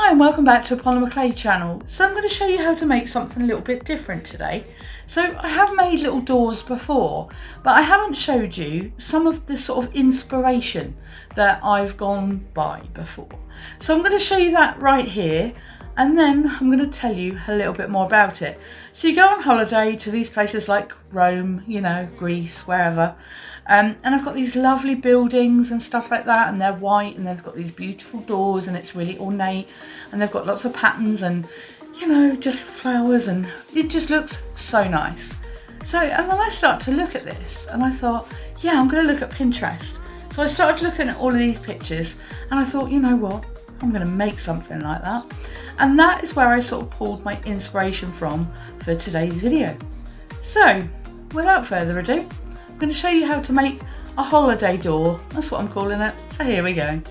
Hi and welcome back to the Polymer Clay channel. So I'm going to show you how to make something a little bit different today. So I have made little doors before, but I haven't showed you some of the sort of inspiration that I've gone by before. So I'm going to show you that right here, and then I'm going to tell you a little bit more about it. So you go on holiday to these places like Rome, you know, Greece, wherever. And I've got these lovely buildings and stuff like that, and they're white, and they've got these beautiful doors, and it's really ornate, and they've got lots of patterns and, you know, just flowers, and it just looks so nice. So, and then I start to look at this, and I thought, yeah, I'm going to look at Pinterest. So I started looking at all of these pictures, and I thought, you know what, I'm going to make something like that. And that is where I sort of pulled my inspiration from for today's video. So, without further ado, I'm going to show you how to make a holiday door. That's what I'm calling it. So here we go.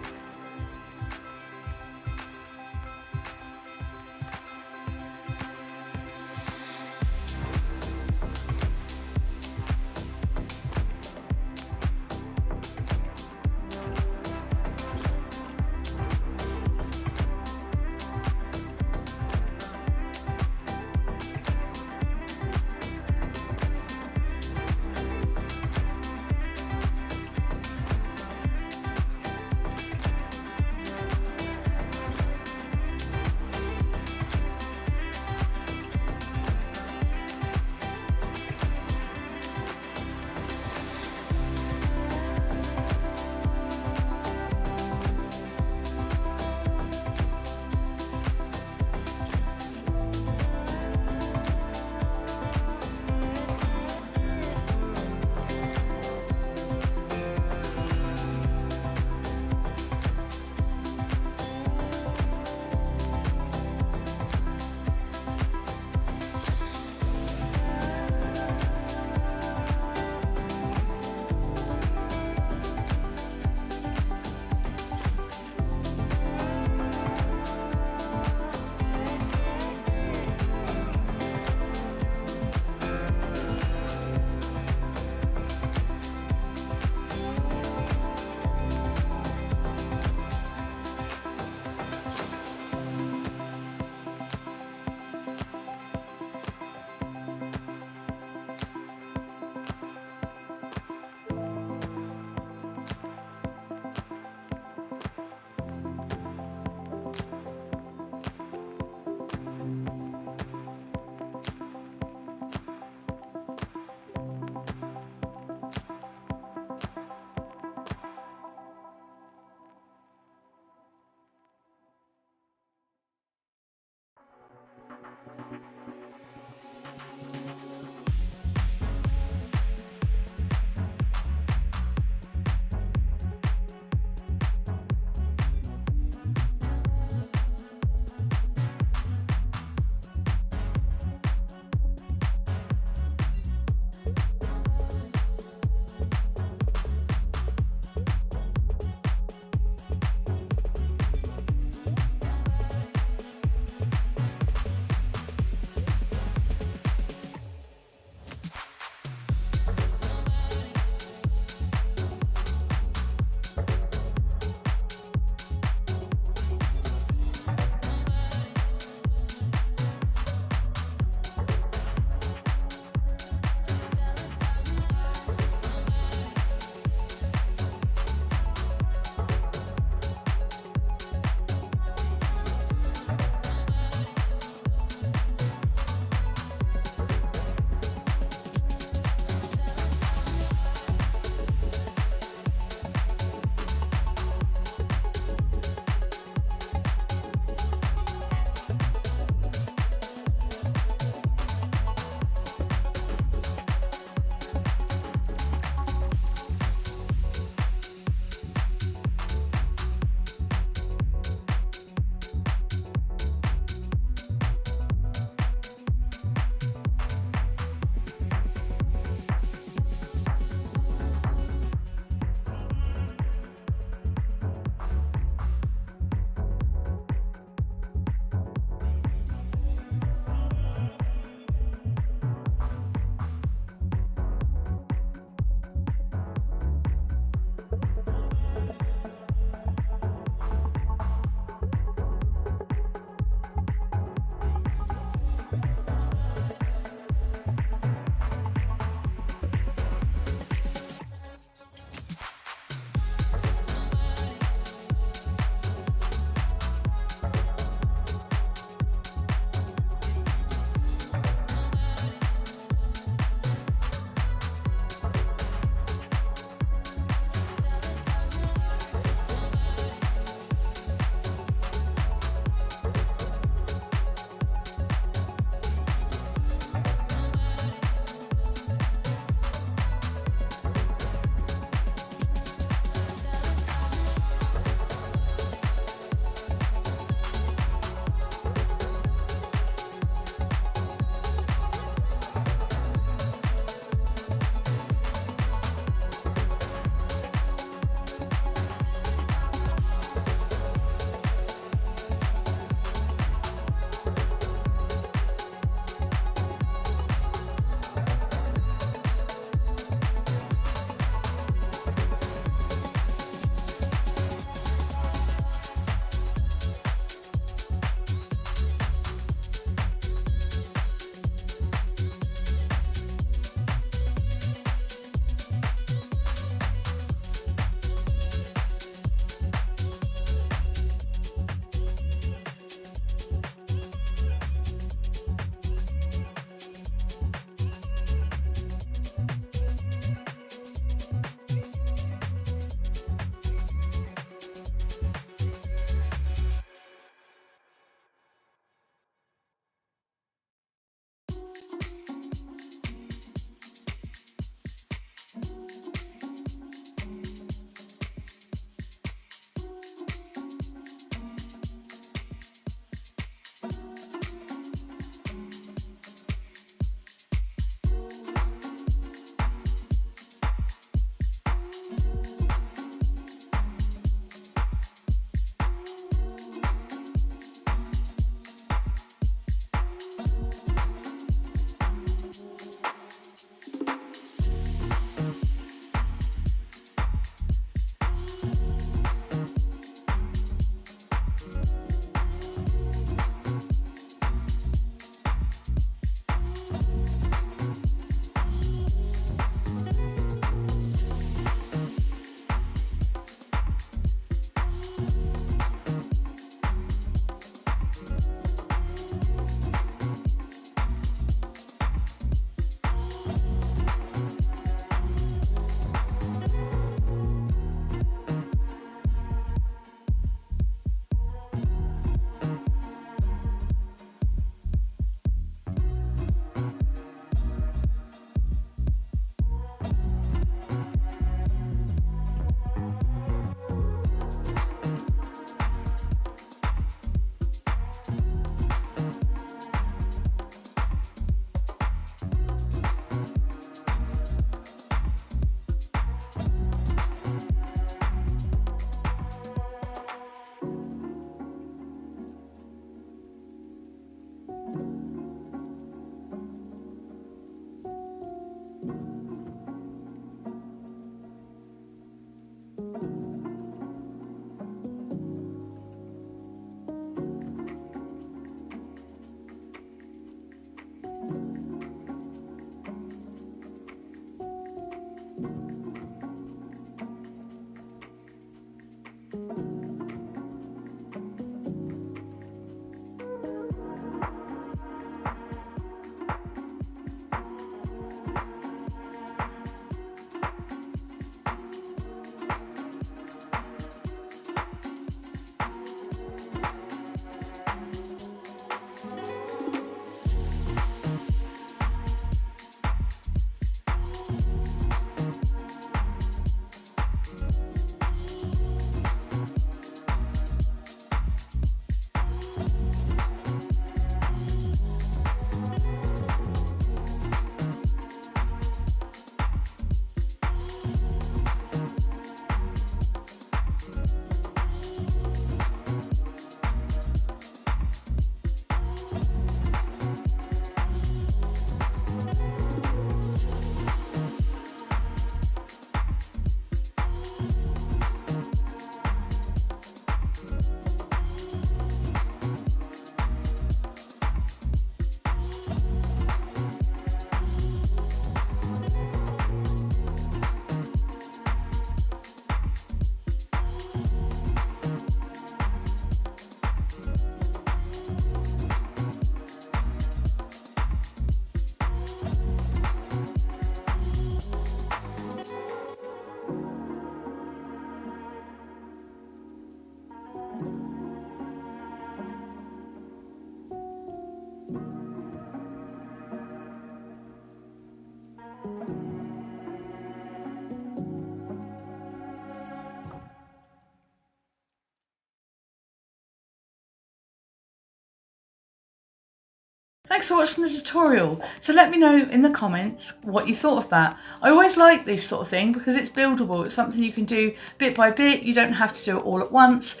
Thanks for watching the tutorial. So let me know in the comments what you thought of that. I always like this sort of thing because it's buildable. It's something you can do bit by bit. You don't have to do it all at once.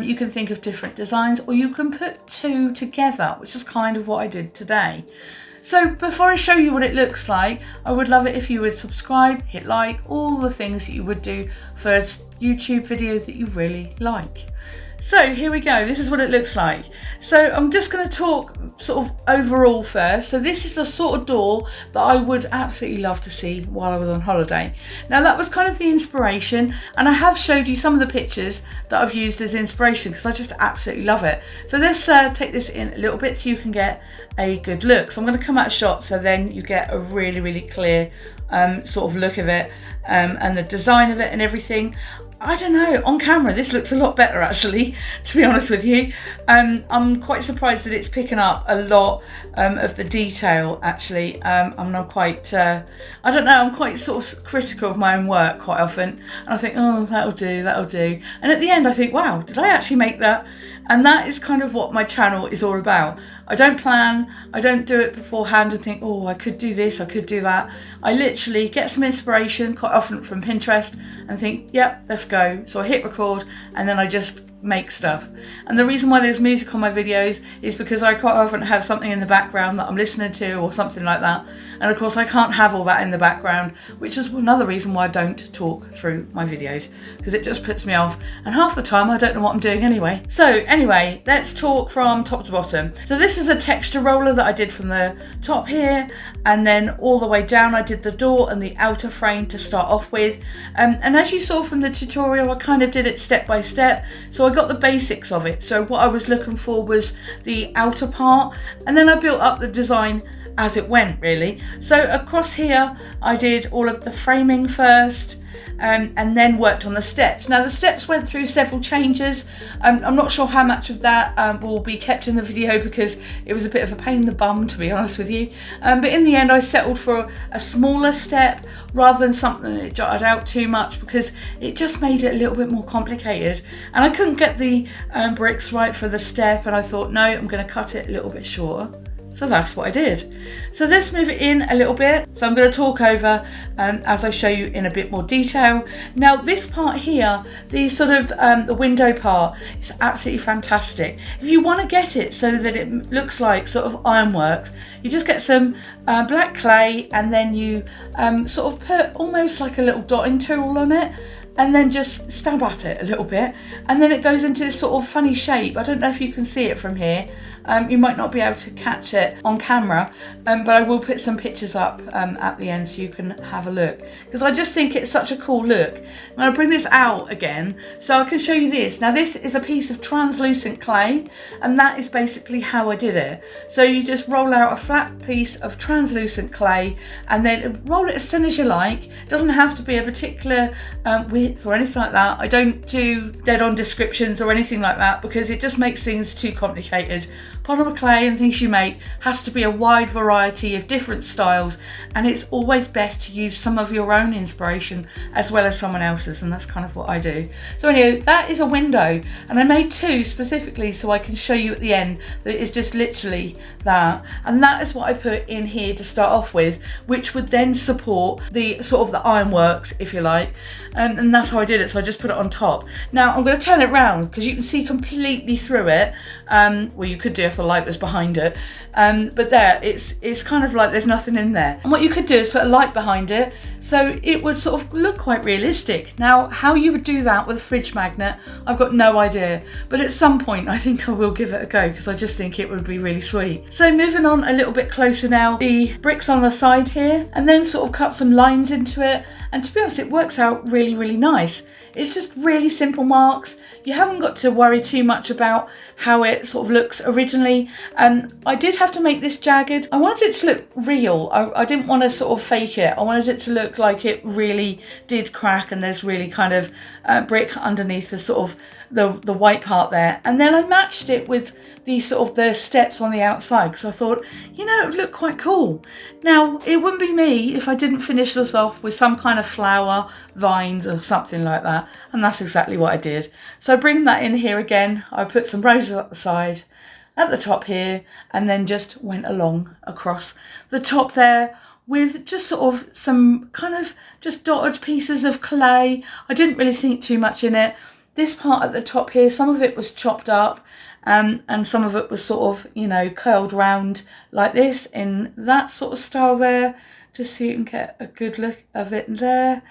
You can think of different designs, or you can put two together, which is kind of what I did today. So before I show you what it looks like, I would love it if you would subscribe, hit like, all the things that you would do for a YouTube video that you really like. So here we go, this is what it looks like. So I'm just going to talk sort of overall first. So this is the sort of door that I would absolutely love to see while I was on holiday. Now that was kind of the inspiration, and I have showed you some of the pictures that I've used as inspiration because I just absolutely love it. So let's take this in a little bit so you can get a good look. So I'm going to come out of shot so then you get a really clear sort of look of it and the design of it and everything. I don't know, on camera this looks a lot better actually, to be honest with you. I'm quite surprised that it's picking up a lot of the detail actually. I'm quite, I don't know, I'm quite sort of critical of my own work quite often. And I think, oh, that'll do. And at the end I think, wow, did I actually make that? And that is kind of what my channel is all about. I don't plan, I don't do it beforehand and think, oh, I could do this, I could do that. I literally get some inspiration, quite often from Pinterest, and think, yep, let's go. So I hit record and then I just make stuff. And the reason why there's music on my videos is because I quite often have something in the background that I'm listening to or something like that. And of course I can't have all that in the background, which is another reason why I don't talk through my videos, because it just puts me off. And half the time I don't know what I'm doing anyway. So anyway, let's talk from top to bottom. So this is a texture roller that I did from the top here, and then all the way down I did the door and the outer frame to start off with. And as you saw from the tutorial, I kind of did it step by step. So I got the basics of it. So what I was looking for was the outer part, and then I built up the design as it went really. So across here I did all of the framing first, and then worked on the steps. Now the steps went through several changes. I'm not sure how much of that will be kept in the video because it was a bit of a pain in the bum, to be honest with you. But in the end I settled for a smaller step rather than something that jotted out too much, because it just made it a little bit more complicated. And I couldn't get the bricks right for the step, and I thought, no, I'm going to cut it a little bit shorter. So that's what I did. So let's move it in a little bit. So I'm going to talk over as I show you in a bit more detail. Now this part here, the sort of the window part, is absolutely fantastic. If you want to get it so that it looks like sort of ironwork, you just get some black clay, and then you sort of put almost like a little dotting tool on it, and then just stab at it a little bit, and then it goes into this sort of funny shape. I don't know if you can see it from here. You might not be able to catch it on camera, but I will put some pictures up at the end so you can have a look, because I just think it's such a cool look. I'm going to bring this out again so I can show you this. Now this is a piece of translucent clay, and that is basically how I did it. So you just roll out a flat piece of translucent clay and then roll it as thin as you like. It doesn't have to be a particular width or anything like that. I don't do dead-on descriptions or anything like that because it just makes things too complicated. Polymer clay and things you make has to be a wide variety of different styles, and it's always best to use some of your own inspiration as well as someone else's, and that's kind of what I do. So anyway, that is a window, and I made two specifically so I can show you at the end that it is just literally that, and that is what I put in here to start off with, which would then support the sort of the ironworks, if you like, and that's how I did it. So I just put it on top. Now I'm going to turn it round because you can see completely through it. Well, you could do if the light was behind it, but there it's kind of like there's nothing in there. And what you could do is put a light behind it so it would sort of look quite realistic. Now how you would do that with a fridge magnet, I've got no idea, but at some point I think I will give it a go because I just think it would be really sweet. So moving on a little bit closer now, the bricks on the side here, and then sort of cut some lines into it, and to be honest it works out really nice. It's just really simple marks. You haven't got to worry too much about how it sort of looks originally. I did have to make this jagged. I wanted it to look real. I didn't want to sort of fake it. I wanted it to look like it really did crack and there's really kind of brick underneath the sort of the white part there. And then I matched it with the sort of the steps on the outside because I thought, you know, it would look quite cool. Now, it wouldn't be me if I didn't finish this off with some kind of flower, vines or something like that. And that's exactly what I did. So bring that in here again. I put some roses at the side at the top here, and then just went along across the top there with just sort of some kind of just dotted pieces of clay. I didn't really think too much in it. This part at the top here, some of it was chopped up, and some of it was sort of, you know, curled round like this in that sort of style there, just so you can get a good look of it there.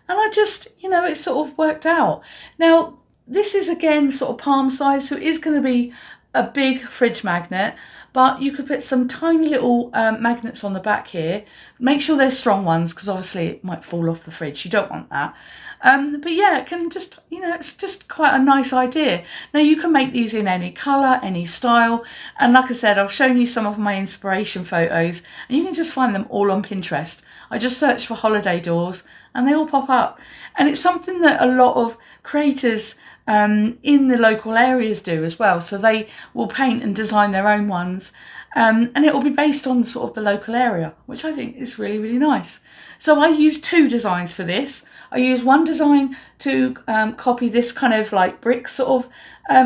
And I just, you know, it sort of worked out. Now, this is again sort of palm size, so it is going to be a big fridge magnet, but you could put some tiny little magnets on the back here. Make sure they're strong ones, because obviously it might fall off the fridge. You don't want that. But yeah, it can just, you know, it's just quite a nice idea. Now you can make these in any colour, any style. And like I said, I've shown you some of my inspiration photos, and you can just find them all on Pinterest. I just search for holiday doors and they all pop up. And it's something that a lot of creators in the local areas do as well. So they will paint and design their own ones. And it will be based on sort of the local area, which I think is really, really nice. So I used two designs for this. I used one design to copy this kind of like brick sort of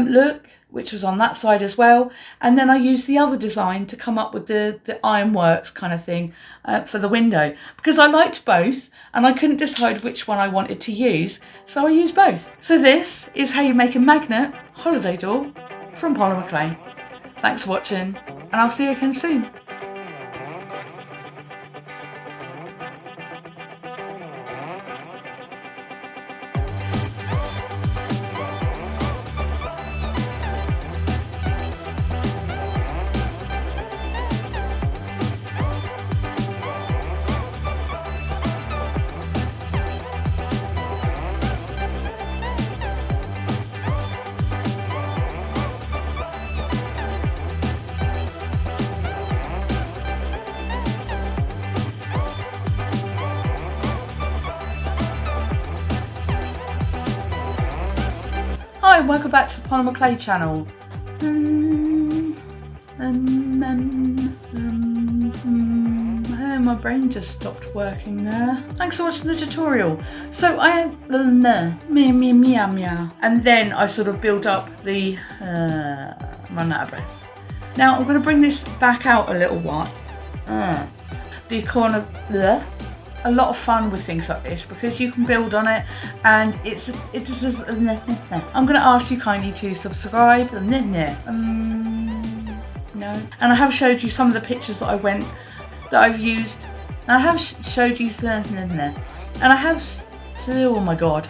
look, which was on that side as well. And then I used the other design to come up with the ironworks kind of thing for the window, because I liked both and I couldn't decide which one I wanted to use. So I used both. So this is how you make a magnet holiday door from Polymer Clay. Thanks for watching, and I'll see you again soon. Hi, welcome back to the Polymer Clay channel. My brain just stopped working there. Thanks for watching the tutorial. So I meow, and then I sort of build up the run out of breath. Now I'm going to bring this back out a little while. The corner there. A lot of fun with things like this because you can build on it, and it's just I'm going to ask you kindly to subscribe. No, and I have showed you some of the pictures that I've used. And I have showed you and I have oh my god.